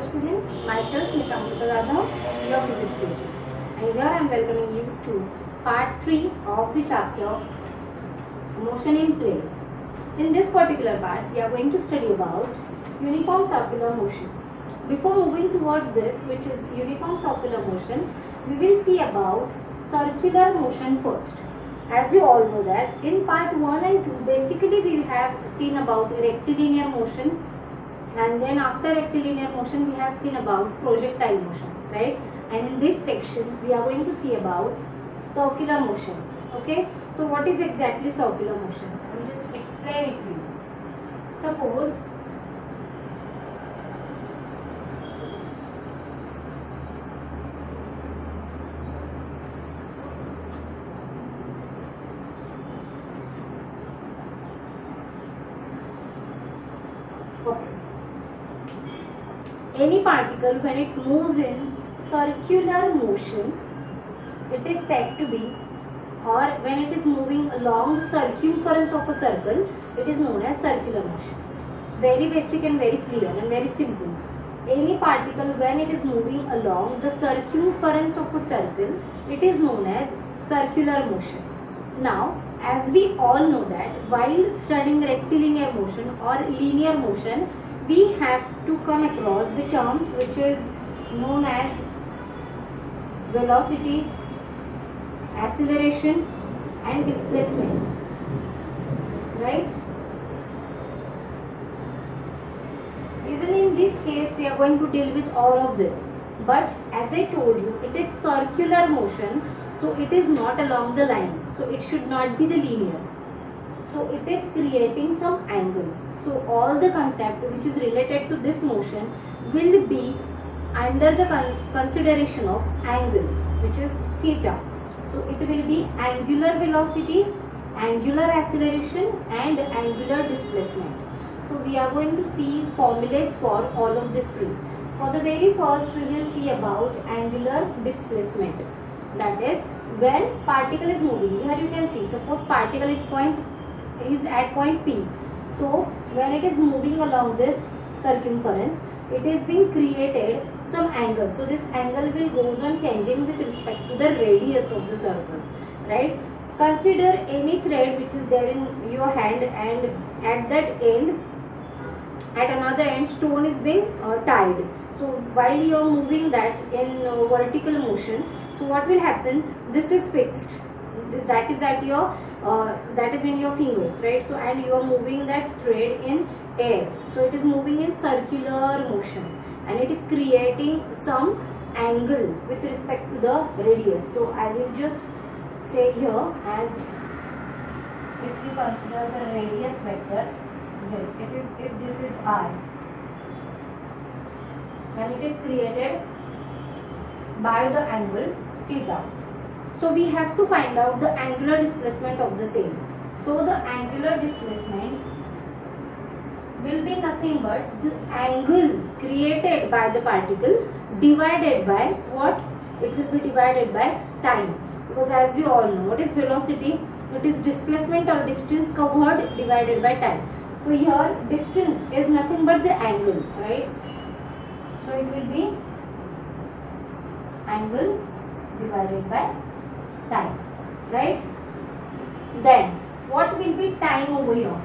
students, myself Ms. Amrita Jadhav, your physics teacher, and here I am welcoming you to part 3 of the chapter Motion in Plane. In this particular part, we are going to study about uniform circular motion. Before moving towards this, which is uniform circular motion, we will see about circular motion first. As you all know that in part 1 and 2, basically we have seen about rectilinear motion, and then after rectilinear motion we have seen about projectile motion, right? And in this section we are going to see about circular motion. Okay, so what is exactly circular motion? I will just explain it to you. Suppose any particle, when it moves in circular motion, it is said to be, or when it is moving along the circumference of a circle, it is known as circular motion. Very basic and very clear and very simple. Any particle, when it is moving along the circumference of a circle, it is known as circular motion. Now, as we all know that while studying rectilinear motion or linear motion, we have to come across the terms which is known as velocity, acceleration and displacement, right? Even in this case we are going to deal with all of this, but as I told you, it is circular motion, so it is not along the line, so it should not be the linear, so it is creating some angle. So all the concept which is related to this motion will be under the consideration of angle, which is theta. So it will be angular velocity, angular acceleration and angular displacement. So we are going to see formulas for all of these three. For the very first, we will see about angular displacement. That is, when particle is moving, here you can see, suppose particle is at point P. So when it is moving along this circumference, it is being created some angle. So this angle will go on changing with respect to the radius of the circle, right? Consider any thread which is there in your hand, and at that end, at another end, stone is being tied. So while you are moving that in vertical motion, so what will happen? This is fixed. That is at your that is in your fingers, right? So and you are moving that thread in air, so it is moving in circular motion and it is creating some angle with respect to the radius. So I will just say here, as if you consider the radius vector, this if this is r, and it is created by the angle theta. So we have to find out the angular displacement of the same. So the angular displacement will be nothing but the angle created by the particle divided by what? It will be divided by time. Because as we all know, what is velocity? It is displacement or distance covered divided by time. So here distance is nothing but the angle, right? So it will be angle divided by time, right? Then what will be time over here?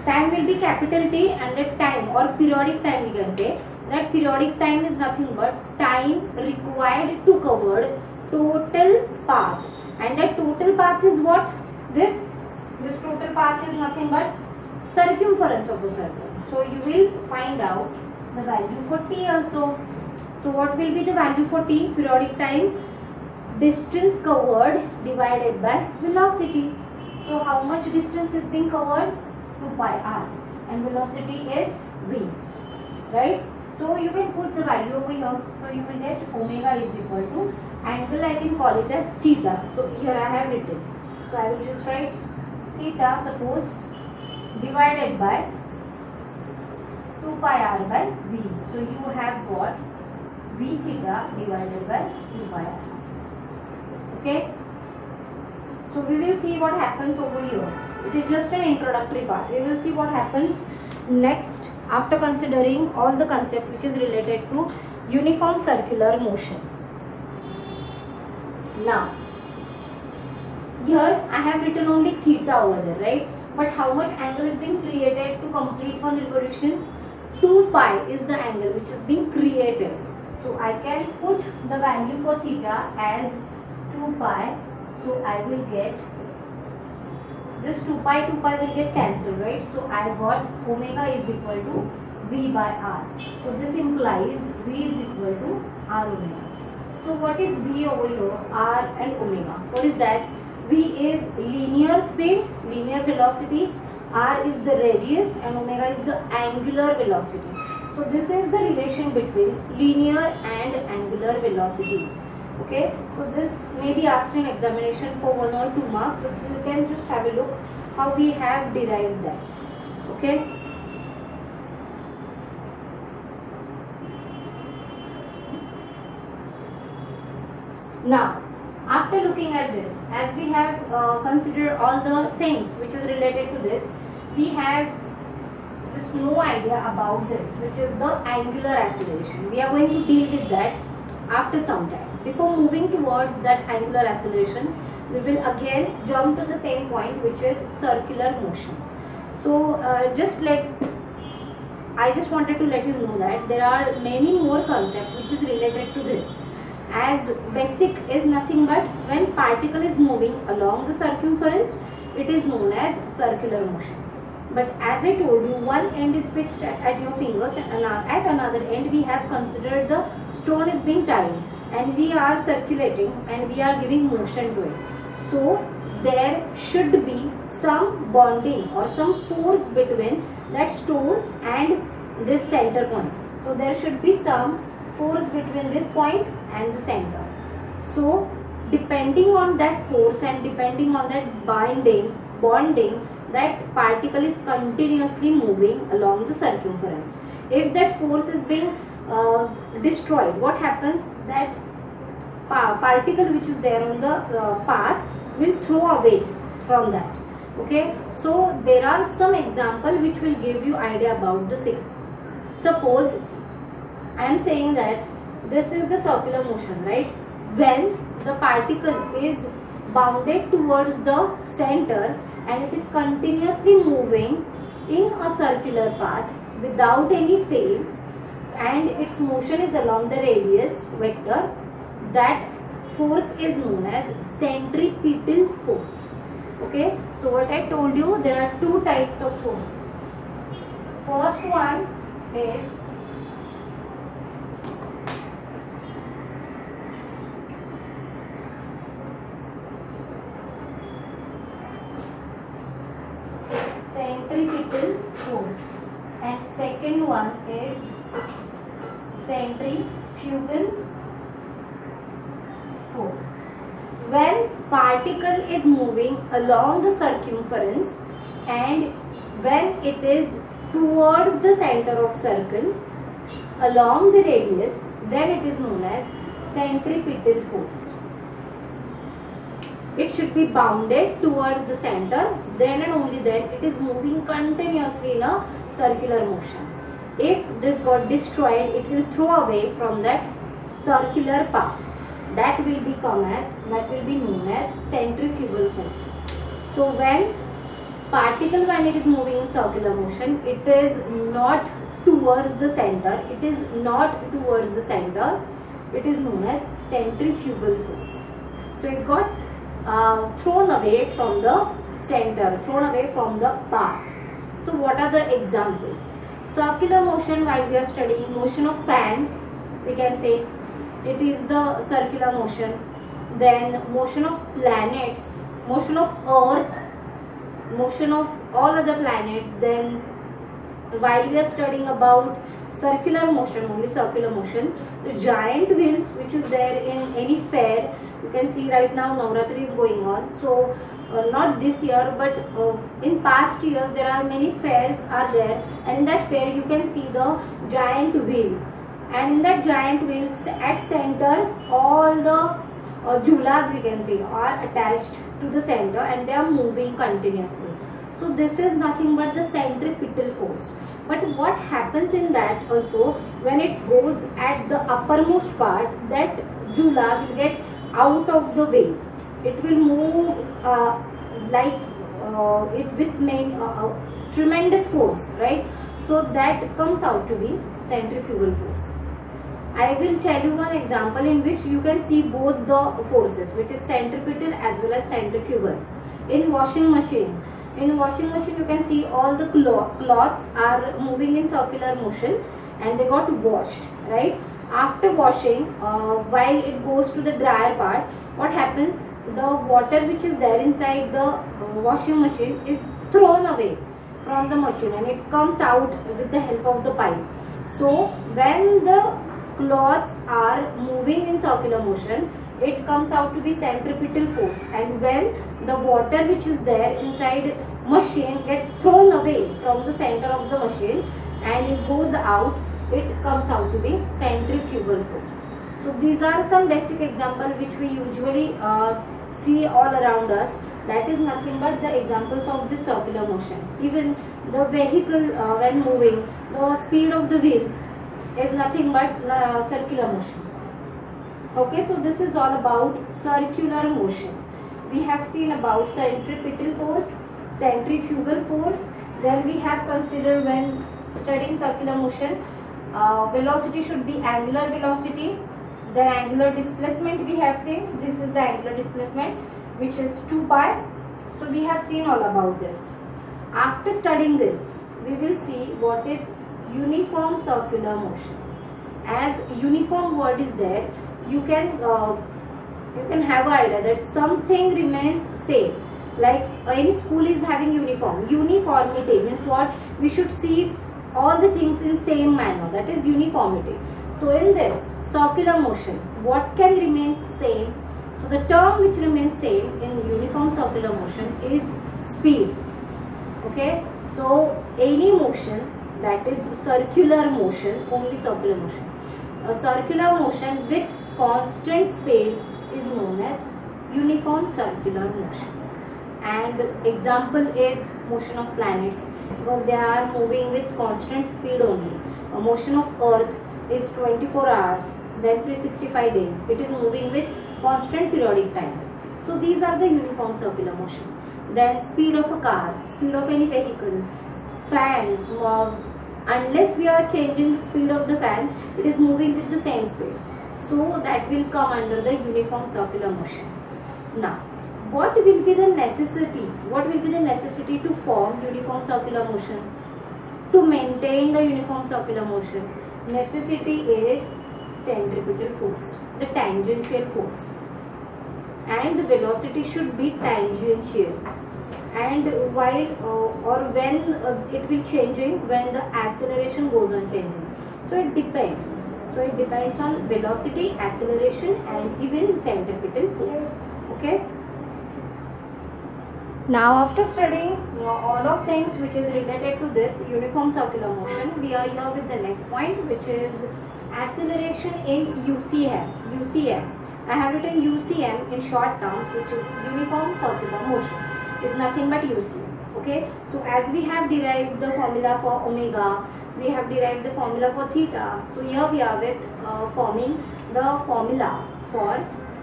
Time will be capital T, and that time or periodic time, we can say that periodic time is nothing but time required to cover total path, and that total path is what? This total path is nothing but circumference of the circle. So you will find out the value for T also. So what will be the value for T? Periodic time, distance covered divided by velocity. So how much distance is being covered? 2 pi r, and velocity is v, right? So you can put the value over here. So you will get omega is equal to angle, I can call it as theta. So here I have written. So I will just write theta, suppose, divided by 2 pi r by v. So you have got v theta divided by 2 pi r. Okay, so we will see what happens over here. It is just an introductory part. We will see what happens next after considering all the concept which is related to uniform circular motion. Now, here I have written only theta over there, right? But how much angle is being created to complete one revolution? 2 pi is the angle which is being created. So I can put the value for theta as 2 pi. So I will get this 2 pi will get cancelled, right? So I got omega is equal to V by R. So this implies V is equal to R omega. So what is V over here? R and omega. What is that? V is linear speed, linear velocity. R is the radius and omega is the angular velocity. So this is the relation between linear and angular velocities. Okay, so this may be asked in examination for 1 or 2 marks. So you can just have a look how we have derived that. Okay. Now, after looking at this, as we have considered all the things which is related to this, we have just no idea about this, which is the angular acceleration. We are going to deal with that after some time. Before moving towards that angular acceleration, we will again jump to the same point, which is circular motion. So I just wanted to let you know that there are many more concepts which is related to this. As basic is nothing but when particle is moving along the circumference, it is known as circular motion. But as I told you, one end is fixed at your fingers and at another end we have considered the stone is being tied and we are circulating and we are giving motion to it. So there should be some bonding or some force between that stone and this center point. So there should be some force between this point and the center. So depending on that force and depending on that bonding, that particle is continuously moving along the circumference. If that force is being destroyed, what happens? That particle which is there on the path will throw away from that. Okay, so there are some examples which will give you idea about the same. Suppose I am saying that this is the circular motion, right? When the particle is bounded towards the center and it is continuously moving in a circular path without any fail and its motion is along the radius vector, that force is known as centripetal force. Okay, so what I told you, there are two types of forces. First one is centripetal force and second one is centrifugal force. When particle is moving along the circumference and when it is towards the center of circle along the radius, then it is known as centripetal force. It should be bounded towards the center, then and only then it is moving continuously in a circular motion. If this got destroyed, it will throw away from that circular path. That will be known as centrifugal force. So when it is moving in circular motion, it is not towards the center. It is known as centrifugal force. So it got thrown away from the center, thrown away from the path. So what are the examples? Circular motion, while we are studying motion of fan, we can say it is the circular motion. Then motion of planets, motion of earth, motion of all other planets. Then while we are studying about circular motion, only circular motion, the giant wheel which is there in any fair, you can see right now Navratri is going on. So not this year but in past years there are many fairs are there, and in that fair you can see the giant wheel, and in that giant wheel at center all the jhulas we can see are attached to the center and they are moving continuously. So this is nothing but the centripetal force. But what happens in that also, when it goes at the uppermost part, that jhula will get out of the way. It will move it with tremendous force, right? So that comes out to be centrifugal force. I will tell you one example in which you can see both the forces, which is centripetal as well as centrifugal. In washing machine, you can see all the cloths are moving in circular motion and they got washed, right? After washing, while it goes to the dryer part, what happens? The water which is there inside the washing machine is thrown away from the machine and it comes out with the help of the pipe. So when the cloths are moving in circular motion, it comes out to be centripetal force, and when the water which is there inside machine gets thrown away from the center of the machine and it goes out, it comes out to be centrifugal force. So these are some basic examples which we usually see all around us. That is nothing but the examples of the circular motion. Even the vehicle when moving, the speed of the wheel is nothing but circular motion. Okay, so this is all about circular motion. We have seen about centripetal force, centrifugal force. Then we have considered, when studying circular motion, velocity should be angular velocity. The angular displacement we have seen. This is the angular displacement, which is 2 pi. So we have seen all about this. After studying this, we will see what is uniform circular motion. As uniform word is there, you can have an idea that something remains same. Like any school is having uniform. Uniformity means what? We should see all the things in same manner. That is uniformity. So in this circular motion, what can remain same? So the term which remains same in uniform circular motion is speed. Okay. So any motion that is circular motion, only circular motion. A circular motion with constant speed is known as uniform circular motion. And example is motion of planets, because they are moving with constant speed only. A motion of Earth is 24 hours, then 365 days. It is moving with constant periodic time. So these are the uniform circular motion. Then speed of a car, speed of any vehicle, fan, unless we are changing the speed of the fan, it is moving with the same speed. So that will come under the uniform circular motion. Now, what will be the necessity? What will be the necessity to form uniform circular motion? To maintain the uniform circular motion, necessity is centripetal force, the tangential force, and the velocity should be tangential. And while or when it will changing, when the acceleration goes on changing. So it depends. So it depends on velocity, acceleration, and even centripetal force. Okay. Now after studying all of things which is related to this uniform circular motion, we are here with the next point, which is acceleration in UCM. UCM. I have written UCM in short terms, which is uniform circular motion. Is nothing but UCM. Okay. So as we have derived the formula for omega, we have derived the formula for theta. So here we are with forming the formula for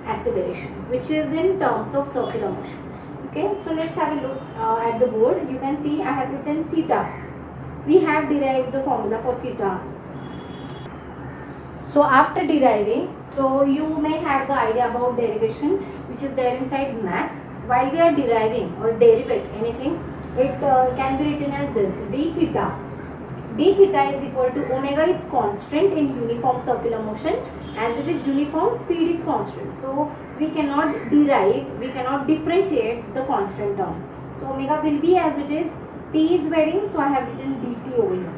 acceleration, which is in terms of circular motion. Okay, so let's have a look at the board. You can see I have written theta. We have derived the formula for theta. So after deriving, so you may have the idea about derivation, which is there inside maths. While we are deriving or derivate anything, it can be written as this: d theta. D theta is equal to omega is constant in uniform circular motion, as it is uniform, speed is constant. So we cannot derive, we cannot differentiate the constant terms. So omega will be as it is. T is varying, so I have written dt over here.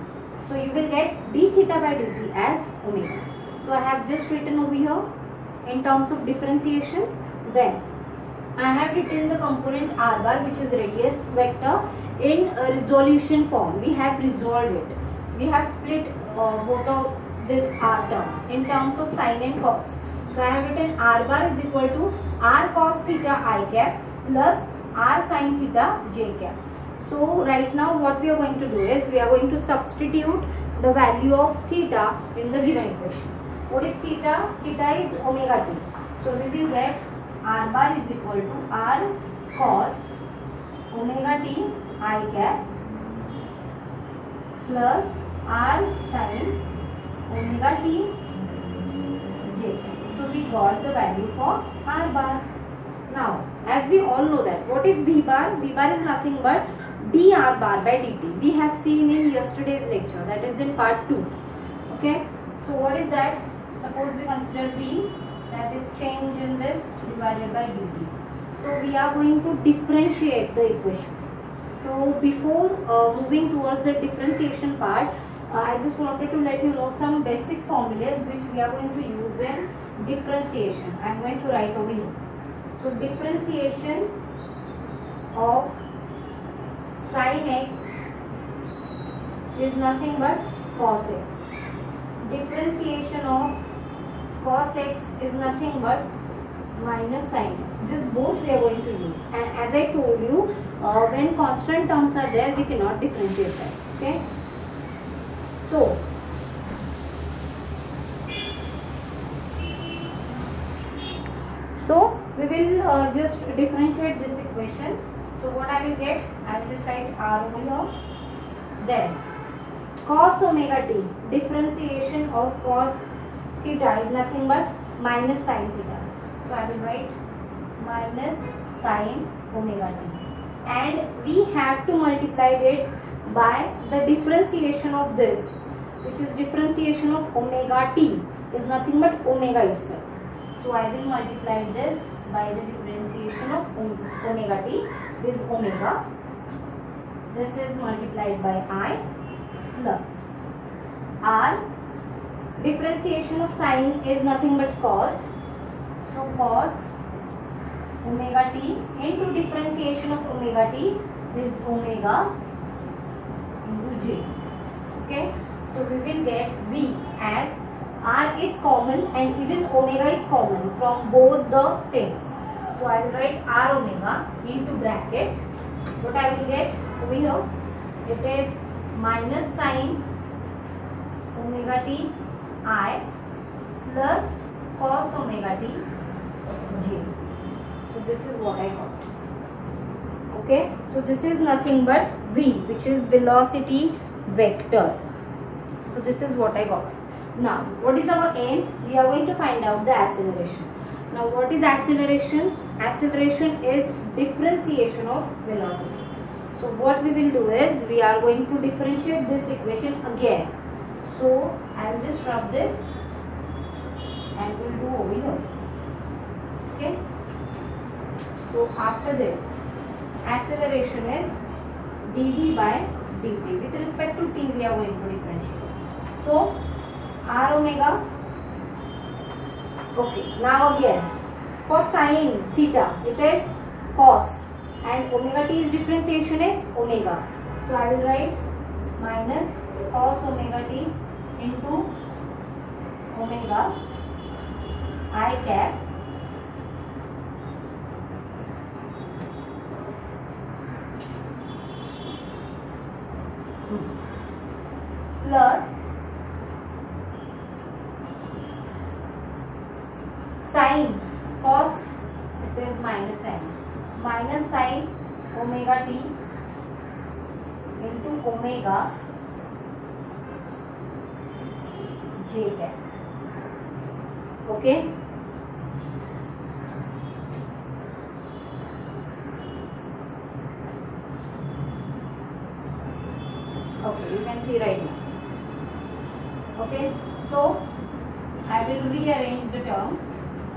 So you will get d theta by dt as omega. So I have just written over here in terms of differentiation. Then I have written the component r bar, which is radius vector, in resolution form. We have resolved it. We have split both of this r term in terms of sine and cos. So I have written r bar is equal to r cos theta I cap plus r sin theta j cap. So right now what we are going to do is we are going to substitute the value of theta in the given equation. What is theta? Theta is omega t. So we will get r bar is equal to r cos omega t I cap plus r sin omega t j. So we got the value for r bar. Now as we all know that what is v bar? V bar is nothing but dr bar by dt. We have seen in yesterday's lecture, that is in part 2. Okay, so what is that? Suppose we consider v, that is change in this divided by dt. So we are going to differentiate the equation. So before moving towards the differentiation part, I just wanted to let you know some basic formulas which we are going to use in differentiation. I am going to write over here. So differentiation of sin x is nothing but cos x. Differentiation of cos x is nothing but minus sin x. This both we are going to use. And as I told you, when constant terms are there, we cannot differentiate that. Okay. So we will just differentiate this equation. So what I will get? I will just write r over here. Then cos omega t, differentiation of cos theta is nothing but minus sin theta. So I will write minus sin omega t. And we have to multiply it by the differentiation of this, which is differentiation of omega t is nothing but omega itself. So I will multiply this by the differentiation of omega t. This is omega. This is multiplied by I plus r. Differentiation of sine is nothing but cos. So cos omega t into differentiation of omega t, this is omega into j. Okay. So we will get v as r is common and even omega is common from both the things. So I will write r omega into bracket. What I will get over here? It is minus sin omega t I plus cos omega t j. So this is what I got. Okay. So this is nothing but v, which is velocity vector. So this is what I got. Now what is our aim? We are going to find out the acceleration. Now what is acceleration? Acceleration is differentiation of velocity. So what we will do is we are going to differentiate this equation again. So I will just rub this and we will do over here. Okay. So after this, acceleration is dv by dt. With respect to t, we are going to differentiate. So r omega. Okay. Now again, for sin theta, it is cos, and omega t is differentiation is omega. So I will write minus cos omega t into omega I cap plus sin cos, it is minus sin omega t into omega j cap. Okay. Okay, you can see right now. Okay, so I will rearrange the terms.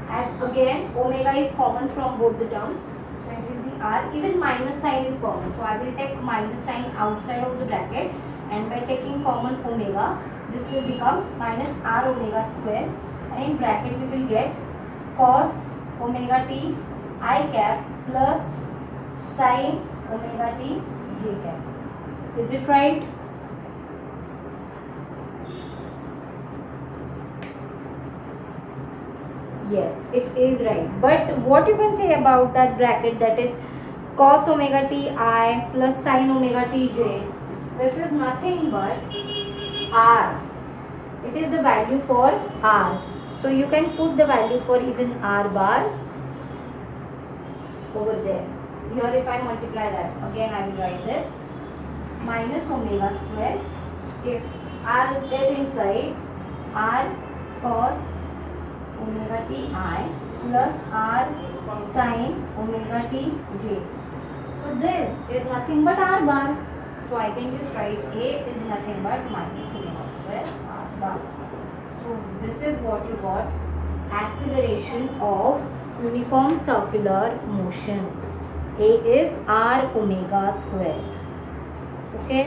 As again omega is common from both the terms, so it will be r. Even minus sign is common, so I will take minus sign outside of the bracket, and by taking common omega, this will become minus r omega square, and in bracket we will get cos omega t I cap plus sin omega t j cap. Is it right? Yes, it is right. But what you can say about that bracket, that is cos omega t I plus sin omega t j. This is nothing but r. It is the value for r. So you can put the value for even r bar over there. Here if I multiply that, again I will write this minus omega square. If r is there inside, r cos omega t I plus r sin omega t j. So this is nothing but r bar. So I can just write a is nothing but minus omega square r bar. So this is what you got, acceleration of uniform circular motion. A is r omega square. Okay.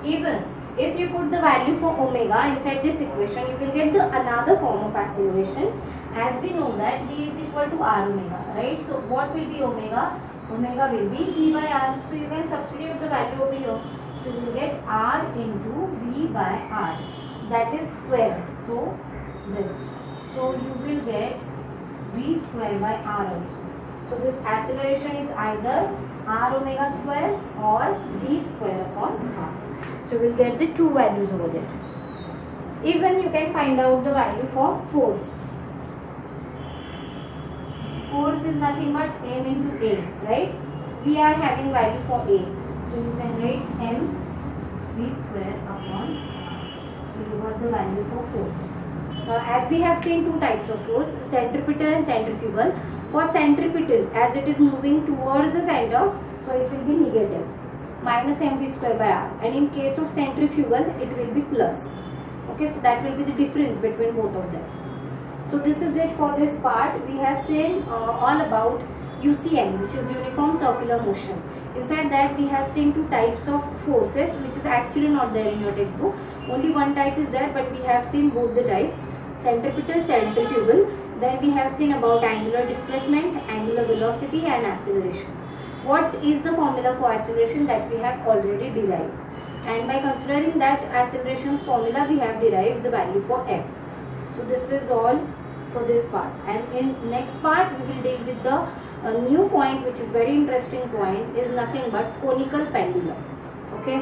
Even if you put the value for omega inside this equation, you will get the another form of acceleration. As we know that v is equal to r omega, right? So what will be omega? Omega will be v by r. So you can substitute the value over here. So you will get r into v by r. That is square. So this. So you will get v square by r also. So this acceleration is either r omega square or v square upon r. So we will get the two values over there. Even you can find out the value for force. Force is nothing but m into a, right? We are having value for a. So you can write m v square upon r. So you got the value for force. As we have seen two types of force, centripetal and centrifugal. For centripetal, as it is moving towards the center, so it will be negative, minus mv square by r, and in case of centrifugal it will be plus. Okay, so that will be the difference between both of them. So this is it for this part. We have seen all about UCM, which is uniform circular motion. Inside that we have seen two types of forces, which is actually not there in your textbook. Only one type is there, but we have seen both the types, centripetal, centrifugal. Then we have seen about angular displacement, angular velocity and acceleration. What is the formula for acceleration? That we have already derived. And by considering that acceleration's formula, we have derived the value for f. So this is all for this part. And in next part, we will deal with the new point, which is very interesting point, is nothing but conical pendulum. Okay.